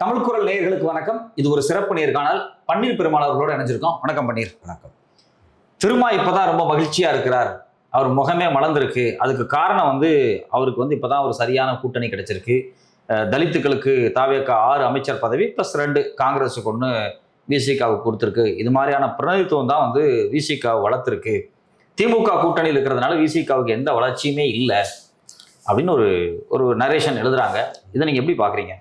தமிழ் குரல் நேயர்களுக்கு வணக்கம். இது ஒரு சிறப்பு நேர்காணல். பன்னீர் பெருமாள் அவர்களோடு இணைஞ்சிருக்கோம். வணக்கம் பன்னீர். வணக்கம். திருமா இப்பதான் ரொம்ப மகிழ்ச்சியா இருக்கிறார். அவர் முகமே மலர்ந்திருக்கு. அதுக்கு காரணம் அவருக்கு இப்பதான் ஒரு சரியான கூட்டணி கிடைச்சிருக்கு. தலித்துக்களுக்கு தாவேக்கா 6 அமைச்சர் பதவி +2 காங்கிரஸுக்கு 1 விசிகாவுக்கு கொடுத்துருக்கு. இது மாதிரியான பிரதிநிதித்துவம் தான் விசிகாவை வளர்த்துருக்கு. திமுக கூட்டணியில் இருக்கிறதுனால விசிகாவுக்கு எந்த வளர்ச்சியுமே இல்லை அப்படின்னு ஒரு நரேஷன் எழுதுறாங்க. இதை நீங்க எப்படி பாக்குறீங்க?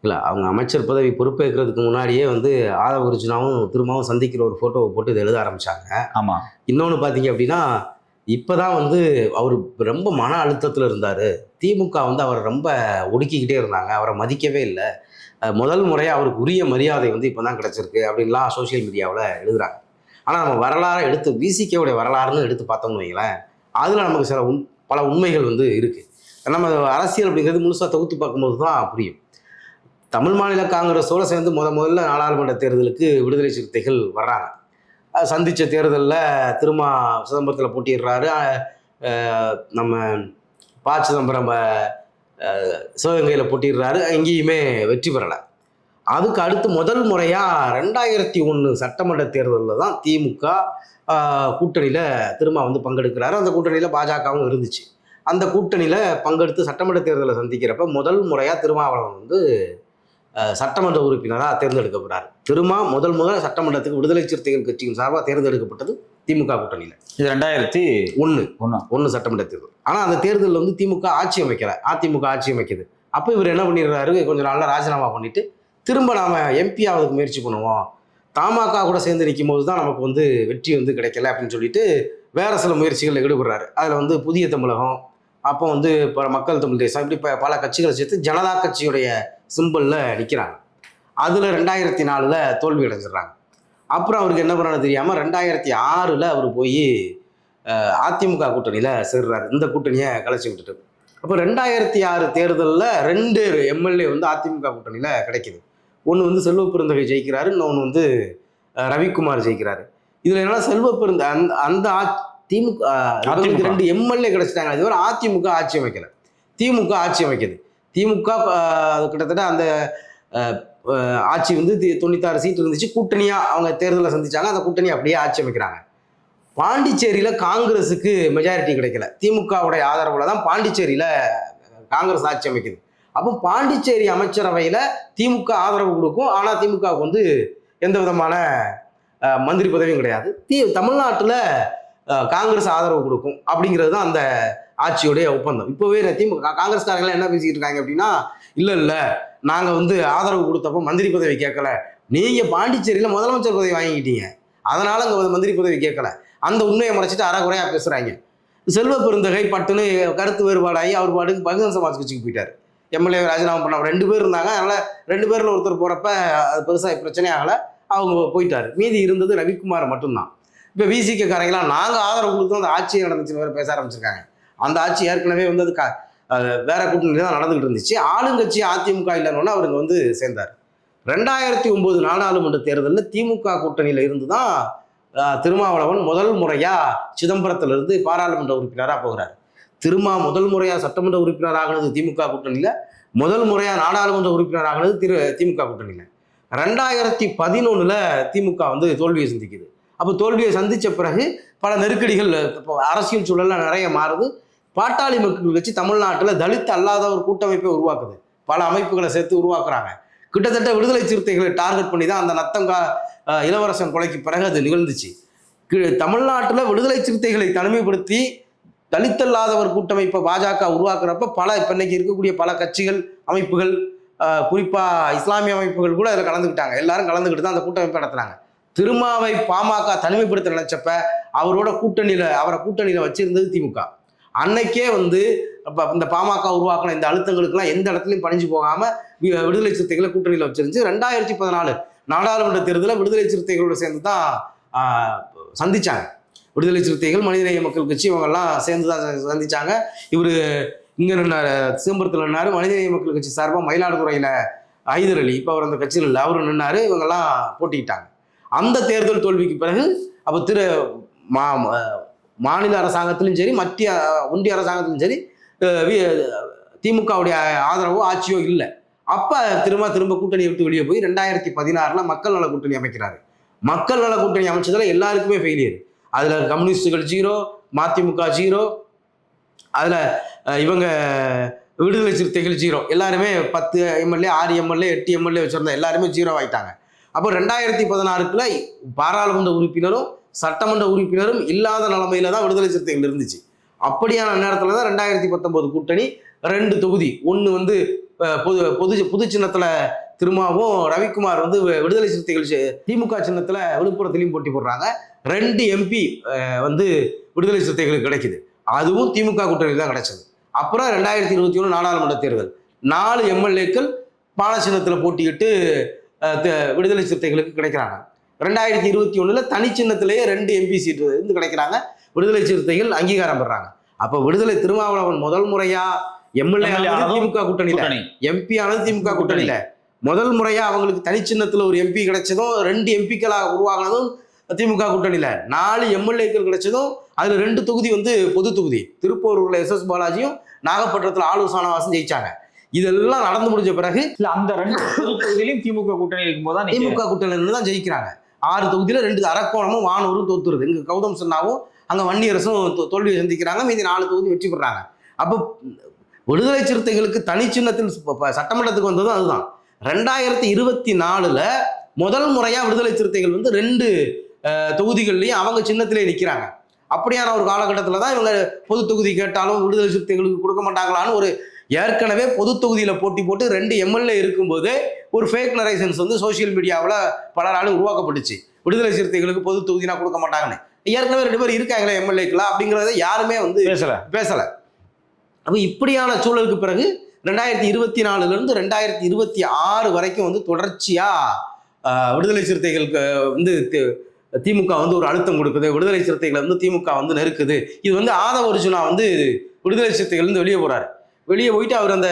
இல்லை, அவங்க அமைச்சர் பதவி பொறுப்பேற்கிறதுக்கு முன்னாடியே ஆதவ அர்ஜுனாவும் திருமாவும் சந்திக்கிற ஒரு ஃபோட்டோவை போட்டு இதை எழுத ஆரம்பித்தாங்க. ஆமாம். இன்னொன்று பார்த்தீங்க அப்படின்னா, இப்போ தான் அவர் ரொம்ப மன அழுத்தத்தில் இருந்தார். திமுக அவரை ரொம்ப ஒடுக்கிக்கிட்டே இருந்தாங்க. அவரை மதிக்கவே இல்லை. முதல் முறையாக அவருக்கு உரிய மரியாதை இப்போ தான் கிடச்சிருக்கு அப்படின்லாம் சோஷியல் மீடியாவில் எழுதுகிறாங்க. ஆனால் நம்ம வரலாறை எடுத்து விசிகேவுடைய வரலாறுன்னு எடுத்து பார்த்தோம்னு வைங்களேன், அதில் நமக்கு சில பல உண்மைகள் இருக்குது. நம்ம அரசியல் அப்படிங்கிறது முழுசாக தொகுத்து பார்க்கும்போது தான் புரியும். தமிழ் மாநில காங்கிரஸோடு சேர்ந்து முதல்ல நாடாளுமன்ற தேர்தலுக்கு விடுதலை சிறுத்தைகள் வர்றாங்க. சந்தித்த தேர்தலில் திருமா சிதம்பரத்தில் போட்டிடுறாரு. நம்ம ப. சிதம்பரம் சிவகங்கையில் போட்டிடுறாரு. எங்கேயுமே வெற்றி பெறலை. அதுக்கு அடுத்து முதல் முறையாக 2001 சட்டமன்ற தேர்தலில் தான் திமுக கூட்டணியில் திருமா பங்கெடுக்கிறாரு. அந்த கூட்டணியில் பாஜகவும் இருந்துச்சு. அந்த கூட்டணியில் பங்கெடுத்து சட்டமன்ற தேர்தலை சந்திக்கிறப்ப முதல் முறையாக திருமாவளவன் சட்டமன்ற உறுப்பினராக தேர்ந்தெடுக்கப்படுறார். திருமா முதல் சட்டமன்றத்துக்கு விடுதலை சிறுத்தைகள் கட்சியின் சார்பாக தேர்ந்தெடுக்கப்பட்டது திமுக கூட்டணியில். இது 2001 சட்டமன்ற தேர்தல். ஆனால் அந்த தேர்தலில் திமுக ஆட்சி அமைக்கலை. அதிமுக ஆட்சி அமைக்குது. அப்போ இவர் என்ன பண்ணிடுறாரு, கொஞ்சம் நாளில் ராஜினாமா பண்ணிட்டு திரும்ப நாம் எம்பி ஆகிறதுக்கு முயற்சி பண்ணுவோம், தமாக கூட சேர்ந்து நிற்கும் போது தான் நமக்கு வெற்றி கிடைக்கல அப்படின்னு சொல்லிட்டு வேறு சில முயற்சிகளில் ஈடுபடுறாரு. அதில் புதிய தமிழகம், அப்போ இப்போ மக்கள் தமிழ் தேசம், இப்படி பல கட்சிகளை சேர்த்து ஜனதா கட்சியுடைய சிம்பிளில் நிற்கிறாங்க. அதில் 2004 தோல்வி அடைஞ்சிடுறாங்க. அப்புறம் அவருக்கு என்ன பண்ணான்னு தெரியாமல் 2006 அவர் போய் அதிமுக கூட்டணியில் சேர்றாரு. இந்த கூட்டணியை கலைச்சி விட்டுட்டு அப்போ 2006 தேர்தலில் 2 எம்எல்ஏ அதிமுக கூட்டணியில் கிடைக்கிது. ஒன்று செல்வ பெருந்தகை ஜெயிக்கிறாரு, இன்னொன்று ரவிக்குமார் ஜெயிக்கிறாரு. இதில் என்னன்னா செல்வ பெருந்த அந்த திமுக 2 எம்எல்ஏ கிடைச்சிட்டாங்க. இதுவரை அதிமுக ஆட்சி அமைக்கலை, திமுக ஆட்சி அமைக்குது. திமுக கிட்டத்தட்ட அந்த ஆட்சி 96 சீட் இருந்துச்சு. கூட்டணியாக அவங்க தேர்தலை சந்திச்சாங்க. அந்த கூட்டணி அப்படியே ஆட்சி அமைக்கிறாங்க. பாண்டிச்சேரியில் காங்கிரஸுக்கு மெஜாரிட்டி கிடைக்கல. திமுகவுடைய ஆதரவில் தான் பாண்டிச்சேரியில் காங்கிரஸ் ஆட்சி அமைக்குது. அப்போ பாண்டிச்சேரி அமைச்சரவையில் திமுக ஆதரவு கொடுக்கும். ஆனால் திமுகவுக்கு எந்த விதமான மந்திரி பதவியும் கிடையாது. தமிழ்நாட்டில் காங்கிரஸ் ஆதரவு கொடுக்கும் அப்படிங்கிறது தான் அந்த ஆட்சியுடைய ஒப்பந்தம். இப்போவே திமுக காங்கிரஸ்காரங்களாம் என்ன பேசிக்கிட்டு இருக்காங்க அப்படின்னா, இல்லை நாங்கள் ஆதரவு கொடுத்தப்போ மந்திரி பதவி கேட்கல, நீங்கள் பாண்டிச்சேரியில் முதலமைச்சர் பதவி வாங்கிக்கிட்டீங்க, அதனால் அங்கே மந்திரி பதவி கேட்கல, அந்த உண்மையை மறைச்சிட்டு அறகுறையாக பேசுகிறாங்க. செல்வ பெருந்தகை பட்டுன்னு கருத்து வேறுபாடாகி அவர் பாட்டுக்கு பகுஜன் சமாஜ் கட்சிக்கு போயிட்டார். எம்எல்ஏ ராஜினாமா பண்ண 2 பேர் இருந்தாங்க. அதனால் 2 பேரில் ஒருத்தர் போகிறப்ப அது பெருசாக பிரச்சனை ஆகலை, அவங்க போயிட்டார். மீதி இருந்தது ரவிக்குமார் மட்டும்தான். இப்போ விசிகேக்காரங்களாம் நாங்கள் ஆதரவு கொடுத்தோம், அந்த ஆட்சி நடந்துச்சு வேறு பேச ஆரம்பிச்சிருக்காங்க. அந்த ஆட்சி ஏற்கனவே அது வேற கூட்டணி தான் நடந்துகிட்டு இருந்துச்சு. ஆளுங்கட்சி அதிமுக இல்லைன்னு அவருக்கு சேர்ந்தார். 2009 நாடாளுமன்ற தேர்தலில் திமுக கூட்டணியில் இருந்து தான் திருமாவளவன் முதல் முறையாக சிதம்பரத்திலிருந்து பாராளுமன்ற உறுப்பினராக போகிறார். முதல் முறையாக சட்டமன்ற உறுப்பினர் ஆகினது திமுக கூட்டணியில், முதல் முறையாக நாடாளுமன்ற உறுப்பினர் ஆகினது திமுக கூட்டணியில். 2011 திமுக தோல்வியை சந்திக்குது. அப்போ தோல்வியை சந்தித்த பிறகு பல நெருக்கடிகள் அரசியல் சூழலில் நிறைய மாறுது. பாட்டாளி மக்கள் கட்சி தமிழ்நாட்டில் தலித் அல்லாத ஒரு கூட்டமைப்பை உருவாக்குது. பல அமைப்புகளை சேர்த்து உருவாக்குறாங்க. கிட்டத்தட்ட விடுதலை சிறுத்தைகளை டார்கெட் பண்ணி தான் அந்த நத்தங்கா இளவரசன் கொலைக்கு பிறகு அது நிகழ்ந்துச்சு. தமிழ்நாட்டில் விடுதலை சிறுத்தைகளை தனிமைப்படுத்தி தலித் அல்லாதவர் கூட்டமைப்பை பாஜக உருவாக்குறப்ப இப்போ இன்னைக்கு இருக்கக்கூடிய பல கட்சிகள், அமைப்புகள், குறிப்பாக இஸ்லாமிய அமைப்புகள் கூட அதில் கலந்துக்கிட்டாங்க. எல்லாரும் கலந்துக்கிட்டு தான் அந்த கூட்டமைப்பை நடத்துனாங்க. திருமாவை பாமக தனிமைப்படுத்த நினைச்சப்ப அவரை கூட்டணியில் வச்சிருந்தது திமுக. அன்னைக்கே இந்த பாமக உருவாக்கின இந்த அழுத்தங்களுக்கெல்லாம் எந்த இடத்துலையும் பணிஞ்சு போகாமல் விடுதலை சிறுத்தைகளை கூட்டணியில் வச்சிருந்துச்சு. 2014 நாடாளுமன்ற தேர்தலில் விடுதலை சிறுத்தைகளோடு சேர்ந்து தான் சந்திச்சாங்க. விடுதலை சிறுத்தைகள், மனிதநேய மக்கள் கட்சி, இவங்கெல்லாம் சேர்ந்து தான் சந்திச்சாங்க. இவர் இங்கே நின்னார், சிதம்பரத்தில் நின்னார். மனிதநேய மக்கள் கட்சி சார்பாக மயிலாடுதுறையில் ஐதர் அலி, இப்போ அவர் அந்த கட்சியில் இல்லை, அவரு நின்னார். இவங்கெல்லாம் போட்டிக்கிட்டாங்க. அந்த தேர்தல் தோல்விக்கு பிறகு அப்போ மாநில அரசாங்கத்திலும் சரி, ஒன்றிய அரசாங்கத்திலும் சரி, திமுகவுடைய ஆதரவோ ஆட்சியோ இல்லை. அப்ப திரும்ப கூட்டணியை விட்டு வெளியே போய் 2016 மக்கள் நல கூட்டணி அமைக்கிறாரு. மக்கள் நல கூட்டணி அமைச்சதுல எல்லாருக்குமே ஃபெயிலியர். அதுல கம்யூனிஸ்டுகள் 0, மதிமுக 0, அதுல இவங்க விடுதலை சிறுத்தைகள் 0. எல்லாருமே 10 எம்எல்ஏ 6 எம்எல்ஏ 8 எம்எல்ஏ வச்சிருந்த எல்லாருமே 0 ஆயிட்டாங்க. அப்போ 2016 பாராளுமன்ற உறுப்பினரும் சட்டமன்ற உறுப்பினரும் இல்லாத நிலைமையில தான் விடுதலை சிறுத்தைகள் இருந்துச்சு. அப்படியான நேரத்தில் தான் 2019 கூட்டணி 2 தொகுதி, ஒன்று வந்து பொது சின்னத்தில் திருமாவும் ரவிக்குமார் வந்து விடுதலை சிறுத்தைகள் திமுக சின்னத்தில் விழுப்புரத்திலையும் போட்டி போடுறாங்க. 2 எம்பி வந்து விடுதலை சிறுத்தைகளுக்கு கிடைக்குது. அதுவும் திமுக கூட்டணியில் தான் கிடைச்சது. அப்புறம் 2021 நாடாளுமன்ற தேர்தல் 4 எம்எல்ஏக்கள் பால சின்னத்தில் போட்டியிட்டு விடுதலை சிறுத்தைகளுக்கு கிடைக்கிறாங்க. 2021 தனி சின்னத்திலேயே 2 எம்பி சீட்டு வந்து கிடைக்கிறாங்க. விடுதலை சிறுத்தைகள் அங்கீகாரம் பெறாங்க. அப்ப விடுதலை திருமாவளவன் முதல் முறையா எம்எல்ஏ திமுக கூட்டணியில, எம்பி ஆனது திமுக கூட்டணியில. முதல் முறையா அவங்களுக்கு தனி சின்னத்துல ஒரு எம்பி கிடைச்சதும் 2 எம்பிக்களாக உருவாகினதும் திமுக கூட்டணியில. 4 எம்எல்ஏக்கள் கிடைச்சதும் அதுல 2 தொகுதி வந்து பொது தொகுதி. திருப்பூர்ல SS பாலாஜியும் நாகப்பட்டினத்துல ஆளூர் சானவாசன் ஜெயிச்சாங்க. இதெல்லாம் நடந்து முடிஞ்ச பிறகு அந்த 2 தொகுதியிலும் திமுக கூட்டணி இருக்கும்போது தான் திமுக கூட்டணியில தான் ஜெயிக்கிறாங்க. 6 தொகுதியில 2 அரக்கோணமும் வானூரும் தோத்துருது. இங்க கௌதம் சின்னாவும் அங்க வன்னியரசும் தோல்வியை சந்திக்கிறாங்க. மீதி 4 தொகுதி வெற்றி பெறாங்க. அப்போ விடுதலை சிறுத்தைகளுக்கு தனி சின்னத்தில் சட்டமன்றத்துக்கு வந்ததும் அதுதான். 2024 முதல் முறையா விடுதலை சிறுத்தைகள் வந்து 2 தொகுதிகள்லையும் அவங்க சின்னத்திலே நிற்கிறாங்க. அப்படியான ஒரு காலகட்டத்தில் தான் இவங்க பொது தொகுதி கேட்டாலும் விடுதலை சிறுத்தைகளுக்கு கொடுக்க மாட்டாங்களான்னு ஒரு ஏற்கனவே பொது தொகுதியில போட்டி போட்டு 2 எம்எல்ஏ இருக்கும்போது ஒரு ஃபேக் நரேஷன்ஸ் வந்து சோசியல் மீடியாவில் பலராலும் உருவாக்கப்பட்டுச்சு. விடுதலை சிறுத்தைகளுக்கு பொது தொகுதினா கொடுக்க மாட்டாங்கன்னு. ஏற்கனவே 2 பேர் இருக்காங்களே எம்எல்ஏக்களா அப்படிங்கிறத யாருமே வந்து பேசல. அப்போ இப்படியான சூழலுக்கு பிறகு 2024 2026 வரைக்கும் வந்து தொடர்ச்சியா விடுதலை சிறுத்தைகளுக்கு வந்து திமுக வந்து ஒரு அழுத்தம் கொடுக்குது. விடுதலை சிறுத்தைகளை வந்து திமுக வந்து நெருக்குது. இது வந்து ஆதவ அர்ஜுனா வந்து விடுதலை சிறுத்தைகள் இருந்து வெளியே போறாரு. வெளியே போயிட்டு அவர் அந்த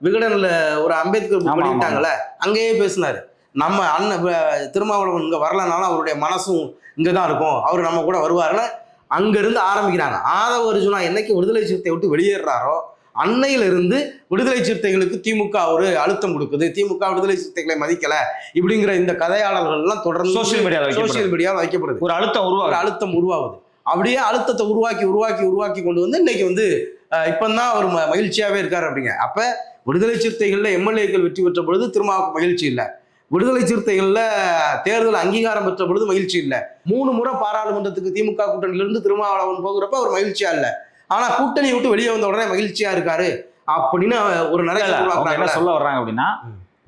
விகடன்ல ஒரு அம்பேத்கர் பண்ணிட்டாங்கல்ல, அங்கேயே பேசினாரு. நம்ம அண்ணன் திருமாவளவன் இங்க வரலனாலும் அவருடைய மனசும் இங்கதான் இருக்கும், அவர் நம்ம கூட வருவாருன்னு அங்கிருந்து ஆரம்பிக்கிறாங்க. ஆதவ அர்ஜுனா என்னைக்கு விடுதலை சிறுத்தை விட்டு வெளியேறாரோ அன்னையிலிருந்து விடுதலை சிறுத்தைகளுக்கு திமுக ஒரு அழுத்தம் கொடுக்குது, திமுக விடுதலை சிறுத்தைகளை மதிக்கல இப்படிங்கிற இந்த கதையாளர்கள் எல்லாம் தொடர்ந்து சோசியல் மீடியாவில் வைக்கப்படுது. ஒரு அழுத்தம் உருவாகுது. அப்படியே அழுத்தத்தை உருவாக்கி கொண்டு வந்து இன்னைக்கு வந்து இப்பதான் அவர் மகிழ்ச்சியாவே இருக்காரு அப்படிங்க. அப்ப விடுதலை சிறுத்தைகள்ல எம்எல்ஏக்கள் வெற்றி பெற்ற பொழுது திருமாவுக்கு மகிழ்ச்சி இல்லை. விடுதலை சிறுத்தைகள்ல தேர்தல் அங்கீகாரம் பெற்ற பொழுது மகிழ்ச்சி இல்லை. 3 முறை பாராளுமன்றத்துக்கு திமுக கூட்டணியிலிருந்து திருமாவளவன் போகிறப்ப அவர் மகிழ்ச்சியா இல்லை. ஆனா கூட்டணியை விட்டு வெளியே வந்த உடனே மகிழ்ச்சியா இருக்காரு அப்படின்னு ஒரு நிறைய என்ன சொல்ல வர்றாங்க அப்படின்னா,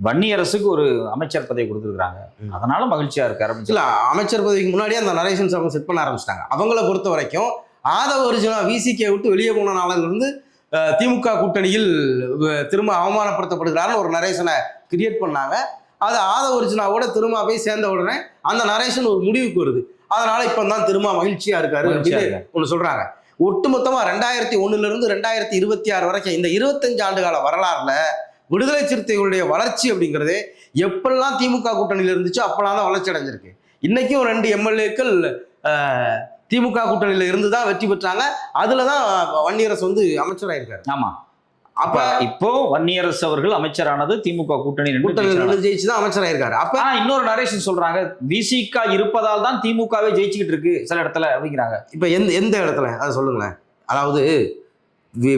வன்னியரசுக்கு ஒரு அமைச்சர் பதவி கொடுத்துருக்காங்க, அதனால மகிழ்ச்சியா இருக்காரு. இல்ல, அமைச்சர் பதவிக்கு முன்னாடியே அந்த நரேஷன்ஸ் அவங்க செட் பண்ண ஆரம்பிச்சிட்டாங்க. அவங்கள பொறுத்த வரைக்கும் ஆதவ அர்ஜுனா விசிகே விட்டு வெளியே போன நாளிலிருந்து திமுக கூட்டணியில் திரும்ப அவமானப்படுத்தப்படுகிறான்னு ஒரு நரேஷனை கிரியேட் பண்ணாங்க. அது ஆதவ அர்ஜுனாவோட திரும்ப போய் சேர்ந்த உடனே அந்த நரேஷன் ஒரு முடிவுக்கு வருது. அதனால இப்பதான் திரும்ப மகிழ்ச்சியா இருக்காரு அப்படின்னு ஒண்ணு சொல்றாங்க. ஒட்டுமொத்தமா 2001 2026 வரைக்கும் இந்த 25 ஆண்டு கால வரலாறுல விடுதலை சிறுத்தைகளுடைய வளர்ச்சி அப்படிங்கிறது எப்பெல்லாம் திமுக கூட்டணியில இருந்துச்சோ அப்பெல்லாம் தான் வளர்ச்சி அடைஞ்சிருக்கு. இன்னைக்கும் 2 எம்எல்ஏக்கள் திமுக கூட்டணியில இருந்துதான் வெற்றி பெற்றாங்க. அதுலதான் வன்னியரசு வந்து அமைச்சராயிருக்காரு. ஆமா, அப்ப இப்போ வன்னியரசு அவர்கள் அமைச்சரானது திமுக கூட்டணி ஜெயிச்சுதான் அமைச்சராயிருக்காரு. அப்ப இன்னொரு நரேஷன் சொல்றாங்க, விசிக இருப்பதால் தான் திமுகவே ஜெயிச்சுக்கிட்டு இருக்கு சில இடத்துல அப்படிங்கிறாங்க. இப்ப எந்த இடத்துல அதை சொல்லுங்களேன். அதாவது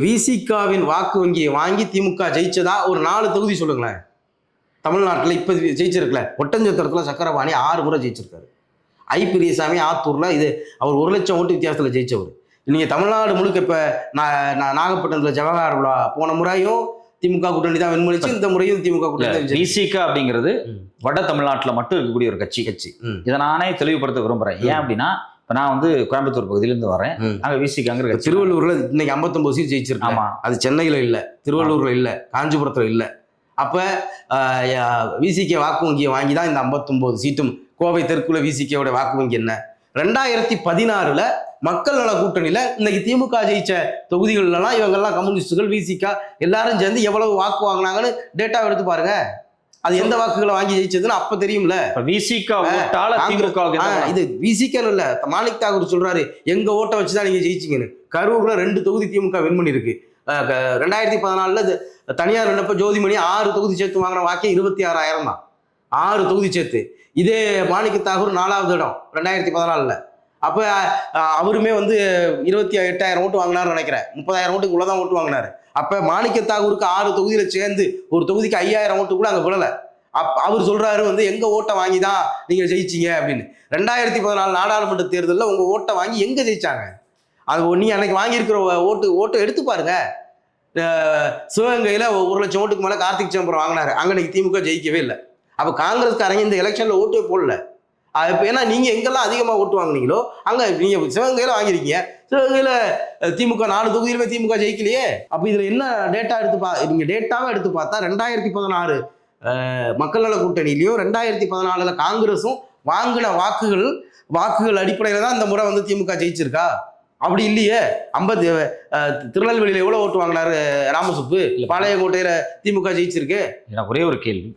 விசிகாவின் வாக்கு வங்கியை வாங்கி திமுக ஜெயிச்சதா ஒரு 4 தொகுதி சொல்லுங்களேன். தமிழ்நாட்டில் இப்ப ஜெயிச்சிருக்கல. ஒட்டஞ்சத்திரத்துல சக்கரபாணி 6 முறை ஜெயிச்சிருக்காரு. ஐ பெரியசாமி ஆத்தூர்ல இது அவர் 1 லட்சம் ஓட்டு வித்தியாசத்துல ஜெயிச்சவர். நீங்க தமிழ்நாடு முழுக்க இப்ப நாகப்பட்டினத்துல ஜவஹர் விழா போன முறையும் திமுக கூட்டணி தான் வெண்மொழிச்சு, இந்த முறையும் திமுக கூட்டணி. விசிக அப்படிங்கிறது வட தமிழ்நாட்டுல மட்டும் இருக்கக்கூடிய ஒரு கட்சி. இதை நானே தெளிவுபடுத்த விரும்புறேன். ஏன் அப்படின்னா, இப்ப நான் வந்து கோயம்புத்தூர் பகுதியிலிருந்து வரேன். அங்க விசிகாங்கிற திருவள்ளூர்ல இன்னைக்கு 59 சீட் ஜெயிச்சிருக்காங்க. அது சென்னையில இல்ல, திருவள்ளூர்ல இல்ல, காஞ்சிபுரத்துல இல்ல. அப்ப விசிகே வாக்கு வங்கியை வாங்கி தான் இந்த 59 சீட்டும். கோவை தெற்குல விசிகேவோட வாக்கு வங்கி என்ன? 2016 மக்கள் நல கூட்டணியில இன்னைக்கு திமுக ஜெயிச்ச தொகுதிகள்லாம் இவங்கெல்லாம் கம்யூனிஸ்டுகள் விசிகா எல்லாரும் சேர்ந்து எவ்வளவு வாக்கு வாங்கினாங்கன்னு டேட்டா எடுத்து பாருங்க. அது எந்த வாக்குகளை வாங்கி ஜெயிச்சதுன்னு அப்ப தெரியும்ல. இது விசிகன்னு இல்ல, மாணிக் தாகூர் சொல்றாரு எங்க ஓட்டை வச்சுதான் நீங்க ஜெயிச்சிங்கன்னு. கரூர்ல 2 தொகுதி திமுக வின் பண்ணி இருக்கு. 2014 தனியார் நின்னப்ப ஜோதிமணி 6 தொகுதி சேர்த்து வாங்கின வாக்கே 26,000 தான். 6 தொகுதி சேர்த்து. இதே மாணிக்க தாகூர் 4வது இடம் 2014. அப்போ அவருமே வந்து 28,000 ஓட்டு வாங்கினார்னு நினைக்கிறேன். 30,000 ஓட்டுக்கு உள்ளதான் ஓட்டு வாங்கினாரு. அப்போ மாணிக்க தாகூருக்கு 6 தொகுதியில் சேர்ந்து ஒரு தொகுதிக்கு 5,000 ஓட்டு கூட அங்கே விழலை. அவர் சொல்றாரு வந்து எங்க ஓட்டை வாங்கி தான் நீங்க ஜெயிச்சீங்க அப்படின்னு. 2014 நாடாளுமன்ற தேர்தலில் உங்க ஓட்டை வாங்கி எங்க ஜெயிச்சாங்க? அது நீ அன்னைக்கு வாங்கியிருக்கிற ஓட்டை எடுத்து பாருங்க. சிவகங்கையில் 1,00,000 ஓட்டுக்கு மேலே கார்த்திக் சிதம்பரம் வாங்கினாரு. அங்கே திமுக ஜெயிக்கவே இல்லை. அப்போ காங்கிரஸ்காரங்க இந்த எலெக்ஷனில் ஓட்டே போடல. இப்போ ஏன்னா நீங்கள் எங்கெல்லாம் அதிகமாக ஓட்டு வாங்கினீங்களோ அங்கே நீங்கள் சிவகங்கையில் வாங்கியிருக்கீங்க. சிவகங்கையில் திமுக 4 தொகுதியிலுமே திமுக ஜெயிக்கலையே. அப்போ இதில் என்ன டேட்டா நீங்கள் டேட்டாவை எடுத்து பார்த்தா 2016 மக்கள் நல கூட்டணியிலையும் 2014 காங்கிரஸும் வாங்கின வாக்குகள் அடிப்படையில் தான் இந்த முறை வந்து திமுக ஜெயிச்சிருக்கா? அப்படி இல்லையே. 50 திருநெல்வேலியில் எவ்வளோ ஓட்டு வாங்கினாரு ராமசுப்பு? பாளையங்கோட்டையில திமுக ஜெயிச்சிருக்கு. எனக்கு ஒரே ஒரு கேள்வி.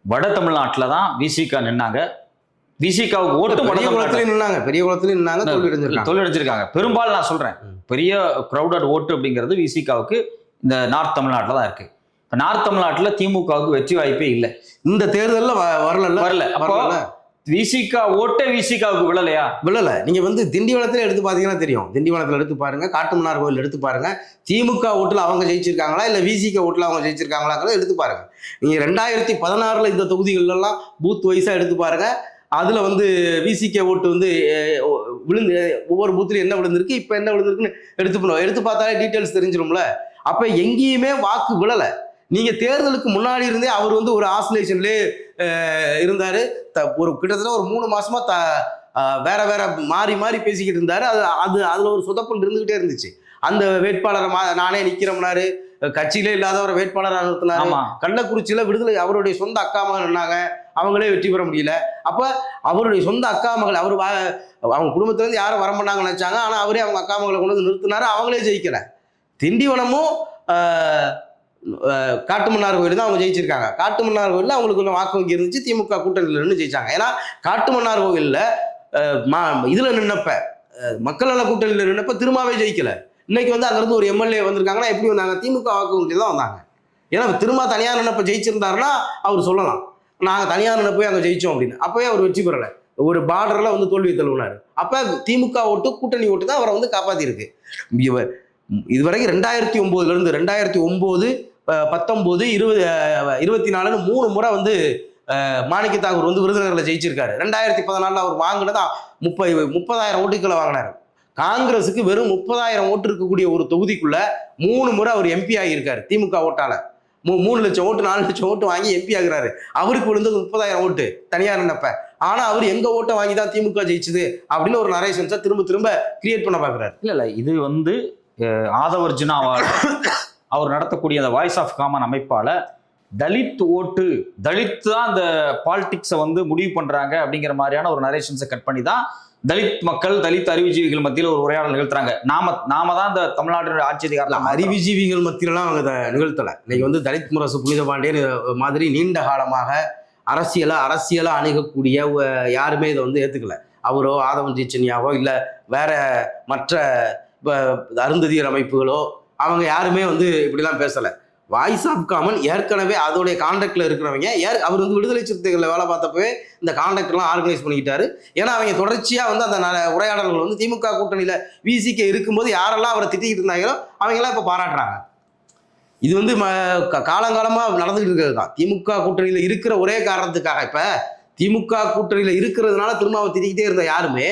வட தமிழ்நாட்டில் தான் விசிகா நின்னாங்க. விசிகாவுக்கு ஓட்டு பெரிய குளத்துலையும் நின்னாங்க, தோல்வி அடைஞ்சிருக்காங்க. பெரும்பாலும் நான் சொல்றேன், பெரிய கிரௌடட் ஓட்டு அப்படிங்கிறது விசிகாவுக்கு இந்த நார்த் தமிழ்நாட்டில் தான் இருக்கு. நார்த் தமிழ்நாட்டில் திமுகவுக்கு வெற்றி வாய்ப்பே இல்லை. இந்த தேர்தலில் வரல. அப்போ விசிகா ஓட்டே விசிகாவுக்கு விழல. நீங்க வந்து திண்டிவனத்துல எடுத்து பாத்தீங்கன்னா தெரியும். திண்டிவனத்துல எடுத்து பாருங்க, காட்டுமன்னார் கோயில் எடுத்து பாருங்க. திமுக ஓட்டுல அவங்க ஜெயிச்சிருக்காங்களா இல்ல விசிக ஓட்டுல அவங்க ஜெயிச்சிருக்காங்களாங்கிறத எடுத்து பாருங்க. நீங்க 2016 இந்த தொகுதிகள் எல்லாம் பூத் வைஸா எடுத்து பாருங்க. அதுல வந்து விசிக ஓட்டு வந்து விழுந்து ஒவ்வொரு பூத்துலையும் என்ன விழுந்திருக்கு, இப்ப என்ன விழுந்திருக்குன்னு எடுத்து பார்த்தாலே டீட்டெயில்ஸ் தெரிஞ்சிடும்ல. அப்ப எங்கேயுமே வாக்கு விழல. நீங்க தேர்தலுக்கு முன்னாடி இருந்தே அவர் வந்து ஒரு ஆசிலேஷன்லேயே இருந்தாரு. கிட்டத்தட்ட ஒரு 3 மாசமா வேற மாறி பேசிக்கிட்டு இருந்தாரு. அதுல ஒரு சொதப்பல் இருந்துகிட்டே இருந்துச்சு. அந்த வேட்பாளரை நானே நிக்கிறோம்னாரு, கட்சியிலே இல்லாதவரை வேட்பாளராக நிறுத்தினாரு. கள்ளக்குறிச்சியில விடுதலை அவருடைய சொந்த அக்கா மகள் நின்னாங்க, அவங்களே வெற்றி பெற முடியல. அப்ப அவருடைய சொந்த அக்கா மகள் அவங்க குடும்பத்துல இருந்து யாரும் வர மாட்டாங்கன்னு நினைச்சாங்க. ஆனா அவரே அவங்க அக்கா மகளை கொண்டு வந்து நிறுத்தினாரு, அவங்களே ஜெயிக்கல. திண்டிவனமும் காட்டுமன்னார் கோயில் தான் அவங்க ஜெயிச்சிருக்காங்க. காட்டுமன்னார் கோயிலில் அவங்களுக்கு கொஞ்சம் வாக்கு வங்கி இருந்துச்சு. திமுக கூட்டணியில் நின்று ஜெயிச்சாங்க. ஏன்னா காட்டுமன்னார் கோயிலில் இதில் நின்னப்ப மக்கள் நல கூட்டணியில் நின்னப்ப திரும்பவே ஜெயிக்கல. இன்னைக்கு வந்து அங்கேருந்து ஒரு எம்எல்ஏ வந்திருக்காங்கன்னா எப்படி வந்தாங்க? திமுக வாக்கு வங்கி தான் வந்தாங்க. ஏன்னா திரும்ப தனியார் நின்னப்ப ஜெயிச்சிருந்தாருன்னா அவர் சொல்லலாம், நாங்கள் தனியார் நின்னப்போய் அங்கே ஜெயிச்சோம் அப்படின்னு. அப்போயே அவர் வெற்றி பெறலை. ஒரு பார்டரில் வந்து தோல்வி தழுவினார். அப்போ திமுக ஓட்டு கூட்டணி ஓட்டு தான் அவரை வந்து காப்பாற்றிருக்கு. இதுவரைக்கும் 2009 2009 19 20 24 3 முறை வந்து மாணிக்க தாகூர் வந்து விருதுநகரில் ஜெயிச்சிருக்காரு. 2014 அவர் வாங்கினதா 30,000 ஓட்டுக்களை வாங்கினார். காங்கிரஸுக்கு வெறும் 30,000 ஓட்டு இருக்கக்கூடிய ஒரு தொகுதிக்குள்ள 3 முறை அவர் எம்பி ஆகியிருக்காரு. திமுக ஓட்டால 3 லட்சம் ஓட்டு 4 லட்சம் ஓட்டு வாங்கி எம்பி ஆகுறாரு. அவருக்கு விழுந்தது 30,000 ஓட்டு தனியார் நின்னப்ப. ஆனா அவர் எங்க ஓட்டை வாங்கி தான் திமுக ஜெயிச்சுது அப்படின்னு ஒரு நரேஷன்ஸை திரும்ப கிரியேட் பண்ண பாக்குறாரு. இல்ல இது வந்து ஆதவர்ஜுனாவால் அவர் நடத்தக்கூடிய அந்த வாய்ஸ் ஆஃப் காமன் அமைப்பால தலித் ஓட்டு, தலித் தான் அந்த பாலிடிக்ஸை வந்து முடிவு பண்றாங்க அப்படிங்கிற மாதிரியான ஒரு நரேஷன்ஸை கட் பண்ணி தான் தலித் மக்கள், தலித் அறிவுஜீவிகள் மத்தியில் ஒரு உரையாடல் நிகழ்த்துறாங்க. நாம தான் இந்த தமிழ்நாட்டினுடைய ஆட்சி அதிகாரத்தில் அறிவுஜீவிகள் மத்தியிலாம் அவங்க நிகழ்த்தலை. இன்னைக்கு வந்து தலித் முரசு புனித பாண்டியன் மாதிரி நீண்ட காலமாக அரசியலா அணுகக்கூடிய யாருமே இதை வந்து ஏத்துக்கல. அவரோ ஆதவன் ஜீச்சனியாவோ இல்ல வேற மற்ற அருந்ததியர் அமைப்புகளோ அவங்க யாருமே வந்து இப்படிலாம் பேசலை. வாய்ஸ் ஆஃப் காமன் ஏற்கனவே அதோடைய கான்டாக்ட்ல இருக்கிறவங்க அவர் வந்து விடுதலை சிறுத்தைகளில் வேலை பார்த்தப்பவே இந்த கான்டாக்ட்லாம் ஆர்கனைஸ் பண்ணிக்கிட்டாரு. ஏன்னா அவங்க தொடர்ச்சியாக வந்து அந்த உரையாடல்கள் வந்து திமுக கூட்டணியில் விசிக இருக்கும்போது யாரெல்லாம் அவரை திட்டிக்கிட்டு இருந்தாங்களோ அவங்கெல்லாம் இப்போ பாராட்டுறாங்க. இது வந்து காலங்காலமாக நடந்துகிட்டு இருக்கிறது தான். திமுக கூட்டணியில் இருக்கிற ஒரே காரணத்துக்காக இப்போ திமுக கூட்டணியில் இருக்கிறதுனால திரும்ப அவர் திட்டிக்கிட்டே இருந்த யாருமே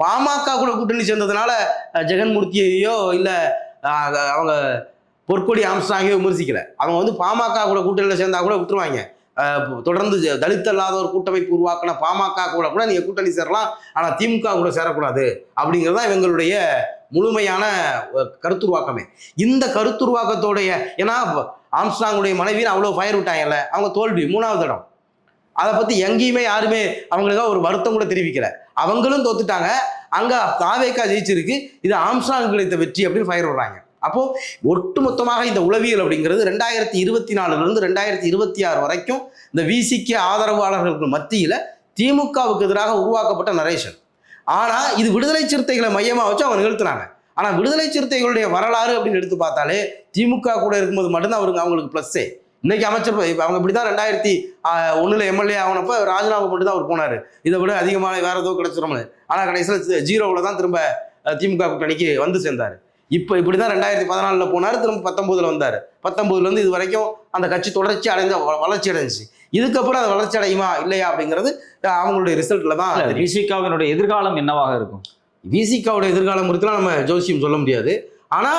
பாமக கூட கூட்டணி சேர்ந்ததுனால ஜெகன்மூர்த்தியையோ இல்லை அவங்க பொற்கொடி ஆம்ஸ்ட்ராங்கே விமர்சிக்கல. அவங்க வந்து பாமக கூட கூட்டணியில் சேர்ந்தா கூட விட்டுருவாங்க. தொடர்ந்து தலித் அல்லாத ஒரு கூட்டமைப்பு உருவாக்கின பாமக கூட நீங்க கூட்டணி சேரலாம், ஆனா திமுக கூட சேரக்கூடாது அப்படிங்கிறது தான் இவங்களுடைய முழுமையான கருத்துருவாக்கமே. இந்த கருத்துருவாக்கத்தோடைய ஏன்னா ஆம்ஸ்ட்ராங்குடைய மனைவின்னு அவ்வளோ ஃபயர் விட்டாங்கல்ல, அவங்க தோல்வி 3வது இடம். அதை பத்தி எங்கேயுமே யாருமே அவங்களுக்காக ஒரு வருத்தம் கூட தெரிவிக்கல. அவங்களும் தோத்துட்டாங்க. அங்க தாவேக்கா ஜெயிச்சிருக்கு, இது ஆம்ஸ்ட்ராங் கிடைத்த வெற்றி அப்படின்னு ஃபயர் விடுறாங்க. அப்போ ஒட்டுமொத்தமாக இந்த உளவியல் அப்படிங்கிறது 2024 2026 வரைக்கும் இந்த விசிக ஆதரவாளர்களுக்கு மத்தியில திமுகவுக்கு எதிராக உருவாக்கப்பட்ட நரேஷன். ஆனா இது விடுதலை சிறுத்தைகளை மையமா வச்சு அவங்க நிகழ்த்துறாங்க. ஆனா விடுதலை சிறுத்தைகளுடைய வரலாறு அப்படின்னு எடுத்து பார்த்தாலே திமுக கூட இருக்கும்போது மட்டும்தான் அவங்களுக்கு பிளஸ்ஸே. இன்னைக்கு அமைச்சர் இப்ப அவங்க இப்படிதான் 2001 எம்எல்ஏ ஆனப்ப ராஜினாமா மட்டும் தான் அவர் போனாரு. இதை விட அதிகமான வேற ஏதோ கிடைச்சிருமோ. ஆனா கடைசியில் 0ல தான் திரும்ப திமுக கூட்டணிக்கு வந்து சேர்ந்தாரு. இப்ப இப்படிதான் 2014 போனாரு, திரும்ப 19 வந்தாரு. 19 இருந்து இது வரைக்கும் அந்த கட்சி தொடர்ச்சி வளர்ச்சி அடைஞ்சிச்சு. இதுக்கப்புறம் அது வளர்ச்சி அடையுமா இல்லையா அப்படிங்கிறது அவங்களுடைய ரிசல்ட்ல தான். விசிகாவினுடைய எதிர்காலம் என்னவாக இருக்கும்? விசிகாவுடைய எதிர்காலம் குறித்துலாம் நம்ம ஜோசியம் சொல்ல முடியாது. ஆனா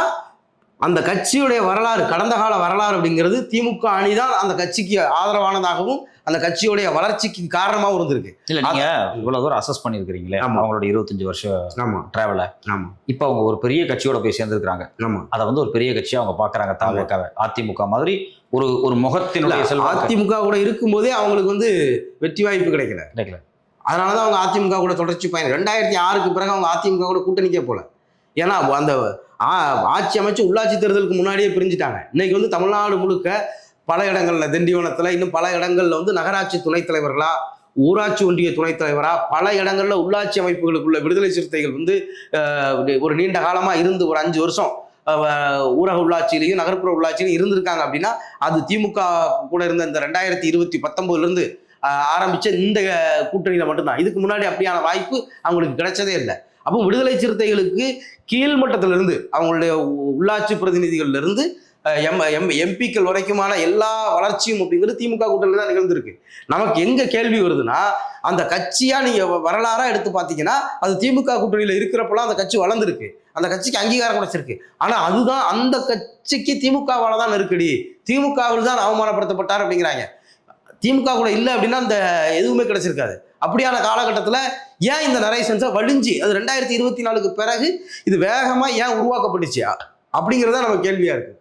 அந்த கட்சியுடைய வரலாறு, கடந்த கால வரலாறு அப்படிங்கிறது திமுக அணிதான் அந்த கட்சிக்கு ஆதரவானதாகவும் அந்த கட்சியுடைய வளர்ச்சிக்கு காரணமாகவும் இருந்திருக்கு. இல்ல நீங்க இவ்வளவு தூரம் அசஸ் பண்ணிருக்கீங்களே அவங்களோட 25 வருஷம் டிராவல. இப்ப அவங்க ஒரு பெரிய கட்சியோட போய் சேர்ந்திருக்காங்க. அதை வந்து ஒரு பெரிய கட்சியா அவங்க பாக்குறாங்க. தாவேக்காவை அதிமுக மாதிரி ஒரு முகத்தினுடைய அதிமுக கூட இருக்கும்போதே அவங்களுக்கு வந்து வெற்றி வாய்ப்பு கிடைக்கல. அதனாலதான் அவங்க அதிமுக கூட தொடர்ச்சி பயணம். 2006க்கு பிறகு அவங்க அதிமுக கூட கூட்டணிக்கே போல. ஏன்னா அந்த ஆட்சி அமைச்சு உள்ளாட்சி தேர்தலுக்கு முன்னாடியே பிரிஞ்சுட்டாங்க. இன்னைக்கு வந்து தமிழ்நாடு முழுக்க பல இடங்கள்ல, திண்டிவனத்துல, இன்னும் பல இடங்கள்ல வந்து நகராட்சி துணைத் தலைவர்களா, ஊராட்சி ஒன்றிய துணைத் தலைவரா, பல இடங்கள்ல உள்ளாட்சி அமைப்புகளுக்குள்ள விடுதலை சிறுத்தைகள் வந்து ஒரு நீண்ட காலமா இருந்து ஒரு 5 வருஷம் ஊரக உள்ளாட்சியிலையும் நகர்ப்புற உள்ளாட்சியிலையும் இருந்திருக்காங்க. அப்படின்னா அது திமுக கூட இருந்த இந்த 2019 ஆரம்பிச்ச இந்த கூட்டணியில மட்டும்தான். இதுக்கு முன்னாடி அப்படியான வாய்ப்பு அவங்களுக்கு கிடைச்சதே இல்லை. அப்போ விடுதலை சிறுத்தைகளுக்கு கீழ்மட்டத்திலிருந்து அவங்களுடைய உள்ளாட்சி பிரதிநிதிகள்ல இருந்து எம்பிக்கள் வரைக்குமான எல்லா வளர்ச்சியும் அப்படிங்கிறது திமுக கூட்டணியில் தான் நிகழ்ந்திருக்கு. நமக்கு எங்க கேள்வி வருதுன்னா, அந்த கட்சியா நீங்க வரலாறா எடுத்து பார்த்தீங்கன்னா அது திமுக கூட்டணியில இருக்கிறப்பெல்லாம் அந்த கட்சி வளர்ந்துருக்கு, அந்த கட்சிக்கு அங்கீகாரம் கிடைச்சிருக்கு. ஆனா அதுதான் அந்த கட்சிக்கு திமுகவால தான் நெருக்கடி, திமுகவில் தான் அவமானப்படுத்தப்பட்டார் அப்படிங்கிறாங்க. திமுக கூட இல்லை அப்படின்னா அந்த எதுவுமே கிடைச்சிருக்காது. அப்படியான காலகட்டத்தில் ஏன் இந்த நரேஷன்ஸை வலிஞ்சு அது 2024க்கு பிறகு இது வேகமா ஏன் உருவாக்கப்பட்டுச்சு அப்படிங்கிறதா நம்ம கேள்வியா இருக்கு.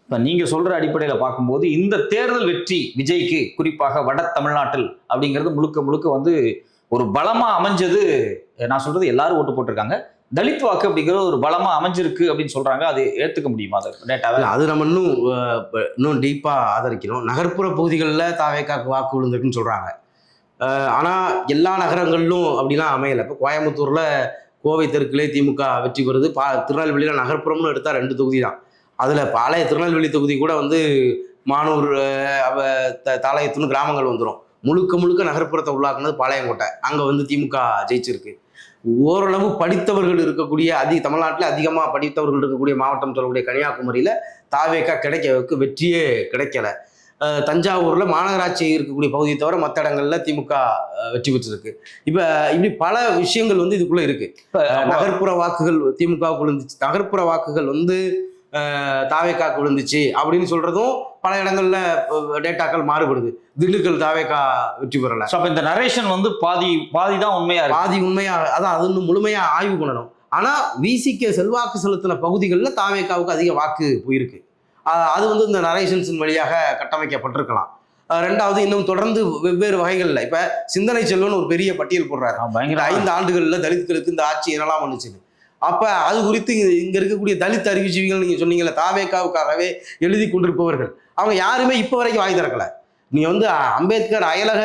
இப்போ நீங்கள் சொல்கிற அடிப்படையில் பார்க்கும்போது இந்த தேர்தல் வெற்றி விஜய்க்கு குறிப்பாக வட தமிழ்நாட்டில் அப்படிங்கிறது முழுக்க வந்து ஒரு பலமாக அமைஞ்சது. நான் சொல்கிறது எல்லாரும் ஓட்டு போட்டிருக்காங்க. தலித் வாக்கு அப்படிங்கிறது ஒரு பலமாக அமைஞ்சிருக்கு அப்படின்னு சொல்கிறாங்க. அது ஏற்றுக்க முடியுமா? அது டேட்டாவில் அது நம்ம இன்னும் டீப்பாக ஆதரிக்கணும். நகர்ப்புற பகுதிகளில் தாவேக்காக்கு வாக்கு விழுந்திருக்குன்னு சொல்கிறாங்க. ஆனால் எல்லா நகரங்களிலும் அப்படிலாம் அமையலை. இப்போ கோயம்புத்தூரில் கோவை தெற்குலே திமுக வெற்றி பெறுது. திருநெல்வேலியில் நகர்ப்புறம்னு எடுத்தால் 2 தொகுதி தான். அதில் பாளைய திருநெல்வேலி தொகுதி கூட வந்து மானூர், தாளையத்துன்னு கிராமங்கள் வந்துடும். முழுக்க நகர்ப்புறத்தை உள்ளாக்குனது பாளையங்கோட்டை. அங்கே வந்து திமுக ஜெயிச்சிருக்கு. ஓரளவு படித்தவர்கள் இருக்கக்கூடிய தமிழ்நாட்டில் அதிகமாக படித்தவர்கள் இருக்கக்கூடிய மாவட்டம் சொல்லக்கூடிய கன்னியாகுமரியில் தாவேக்கா கிடைக்க வெற்றியே கிடைக்கல. தஞ்சாவூரில் மாநகராட்சி இருக்கக்கூடிய பகுதியை தவிர மற்ற இடங்கள்ல திமுக வெற்றி பெற்றிருக்கு. இப்போ இப்படி பல விஷயங்கள் வந்து இதுக்குள்ளே இருக்கு. நகர்ப்புற வாக்குகள் திமுகவுக்கு விழுந்துச்சு, நகர்ப்புற வாக்குகள் வந்து தாவேக்காக்கு விழுந்துச்சு அப்படின்னு சொல்றதும் பல இடங்கள்ல டேட்டாக்கள் மாறுபடுது. திண்டுக்கல் தாவேக்கா வெற்றி பெறல. அப்ப இந்த நரேஷன் வந்து பாதி தான் உண்மையா, பாதி உண்மையா, அதான் அது இன்னும் முழுமையா ஆய்வு பண்ணணும். ஆனா விசிக்கு செல்வாக்கு செலுத்தின பகுதிகளில் தாவேக்காவுக்கு அதிக வாக்கு போயிருக்கு. அது வந்து இந்த நரேஷன்ஸின் வழியாக கட்டமைக்கப்பட்டிருக்கலாம். ரெண்டாவது, இன்னும் தொடர்ந்து வெவ்வேறு வகைகள்ல இப்ப சிந்தனை செல்வன் ஒரு பெரிய பட்டியல் போடுறாரு. 5 ஆண்டுகள்ல தலித்துகளுக்கு இந்த ஆட்சி என்னெல்லாம் பண்ணுச்சுன்னு. அப்ப அது குறித்து இங்க இருக்கக்கூடிய தலித் அறிவுஜீவிகள், நீங்க சொன்னீங்கல்ல, தாவேக்காவுக்காகவே எழுதி கொண்டிருப்பவர்கள், அவங்க யாருமே இப்ப வரைக்கும் வாங்கி திறக்கல. நீங்க வந்து அம்பேத்கர் அயலக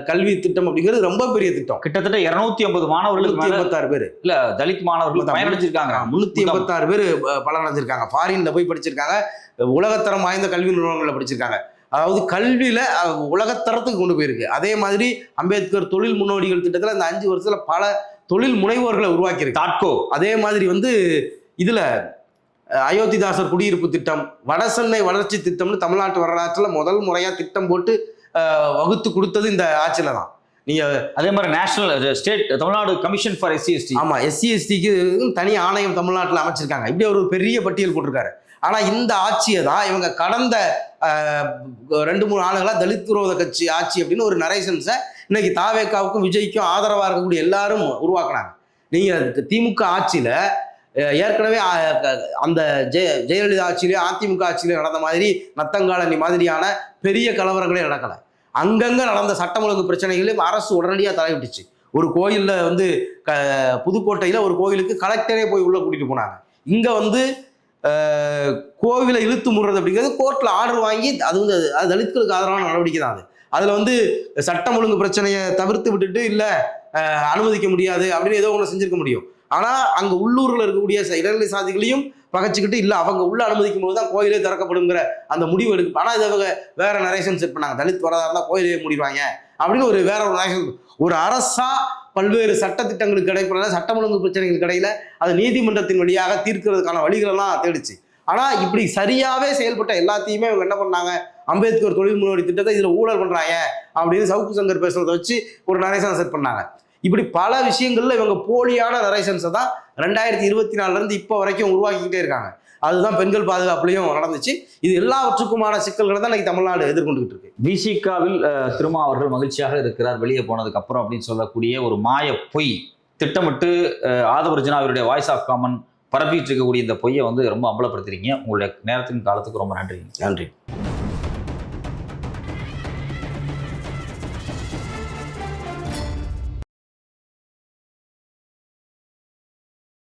கல்வி திட்டம் அப்படிங்கிறது ரொம்ப பெரிய திட்டம். கிட்டத்தட்ட 250 மாணவர்களுக்கு 386 பேர் இல்ல தலித் மாணவர்கள் பயனடைஞ்சிருக்காங்க. 386 பேர் பலனடைஞ்சிருக்காங்க. ஃபாரின்ல போய் படிச்சிருக்காங்க, உலகத்தரம் வாய்ந்த கல்வி நிறுவனங்கள்ல படிச்சிருக்காங்க. அதாவது கல்வியில உலகத்தரத்துக்கு கொண்டு போயிருக்கு. அதே மாதிரி அம்பேத்கர் தொழில் முன்னோடிகள் திட்டத்துல இந்த 5 வருஷத்துல பல தொழில் முனைவோர்களை உருவாக்கியிருக்கு. தாட்கோ. அதே மாதிரி வந்து இதுல அயோத்திதாசர் குடியிருப்பு திட்டம், வடசென்னை வளர்ச்சி திட்டம்னு தமிழ்நாட்டு வரலாற்றுல முதல் முறையா திட்டம் போட்டு வகுத்து கொடுத்தது இந்த ஆட்சியில தான். நீங்க அதே மாதிரி national state Tamil Nadu commission for SC/ST, ஆமா, SC/STக்கு தனி ஆணையம் தமிழ்நாட்டில் அமைச்சிருக்காங்க. இப்படி ஒரு பெரிய பட்டியல் போட்டிருக்காரு. ஆனா இந்த ஆட்சியை தான் இவங்க கடந்த 2-3 ஆண்டுகளா தலித் விரோத கட்சி ஆட்சி அப்படின்னு ஒரு நரேஷன்ஸை இன்னைக்கு தாவேக்காவுக்கும் விஜய்க்கும் ஆதரவா இருக்கக்கூடிய எல்லாரும் உருவாக்குனாங்க. நீங்க திமுக ஆட்சியில ஏற்கனவே அந்த ஜெயலலிதா ஆட்சியிலேயே அதிமுக ஆட்சியிலே நடந்த மாதிரி நத்தங்காலனி மாதிரியான பெரிய கலவரங்களே நடக்கலை. அங்கங்க நடந்த சட்டம் ஒழுங்கு பிரச்சனைகளையும் அரசு உடனடியாக தலையிட்டுச்சு. ஒரு கோயில்ல வந்து புதுக்கோட்டையில ஒரு கோயிலுக்கு கலெக்டரே போய் உள்ள கூட்டிட்டு போனாங்க. இங்க வந்து கோவிலை இழுத்து முடுறது அப்படிங்கிறது கோர்ட்ல ஆர்டர் வாங்கி அது வந்து அது தலித்களுக்கு ஆதரவான நடவடிக்கை தான். அதுல வந்து சட்டம் ஒழுங்கு பிரச்சனையை தவிர்த்து விட்டுட்டு இல்ல அனுமதிக்க முடியாது அப்படின்னு ஏதோ ஒன்று செஞ்சிருக்க முடியும். ஆனா அங்க உள்ளூர்ல இருக்கக்கூடிய இடைநிலை சாதிகளையும் பகைச்சிக்கிட்டு இல்ல அவங்க உள்ள அனுமதிக்கும் போது தான் கோயிலே திறக்கப்படுங்கிற அந்த முடிவு எடுக்கும். ஆனா இதை அவங்க வேற நரேஷன் செட் பண்ணாங்க. தலித் வரதா இருந்தா கோயிலே மூடிடுவாங்க அப்படின்னு வேற ஒரு நரேஷன். ஒரு அரசா பல்வேறு சட்டத்திட்டங்களுக்கு இடைப்பட சட்டம் ஒழுங்கு பிரச்சனைகளுக்கு இடையில அதை நீதிமன்றத்தின் வழியாக தீர்க்கிறதுக்கான வழிகளெல்லாம் தேடிச்சு. ஆனா இப்படி சரியாவே செயல்பட்ட எல்லாத்தையுமே அவங்க என்ன பண்ணாங்க, அம்பேத்கர் தொழில் முன்னோடி திட்டத்தை இதுல ஊழல் பண்றாங்க அப்படின்னு சவுக்கு சங்கர் பேசுறதை வச்சு ஒரு நரேஷனை செட் பண்ணாங்க. இப்படி பல விஷயங்கள்ல இவங்க போலியான நரேஷன்ஸை தான் 2024 இருந்து இப்போ வரைக்கும் உருவாக்கிக்கிட்டே இருக்காங்க. அதுதான் பெண்கள் பாதுகாப்புலையும் நடந்துச்சு. இது எல்லாவற்றுக்குமான சிக்கல்களை தான் இன்னைக்கு தமிழ்நாடு எதிர்கொண்டுகிட்டு இருக்கு. விசிகாவில் திருமா அவர்கள் மகிழ்ச்சியாக இருக்கிறார் வெளியே போனதுக்கு அப்புறம் அப்படின்னு சொல்லக்கூடிய ஒரு மாய பொய் திட்டமிட்டு ஆதவர்ஜுனா அவருடைய வாய்ஸ் ஆஃப் காமன் பரப்பிட்டு இருக்கக்கூடிய இந்த பொய்யை வந்து ரொம்ப அம்பலப்படுத்துறீங்க. உங்களுடைய நேரத்தின் காலத்துக்கு ரொம்ப நன்றி. நன்றி.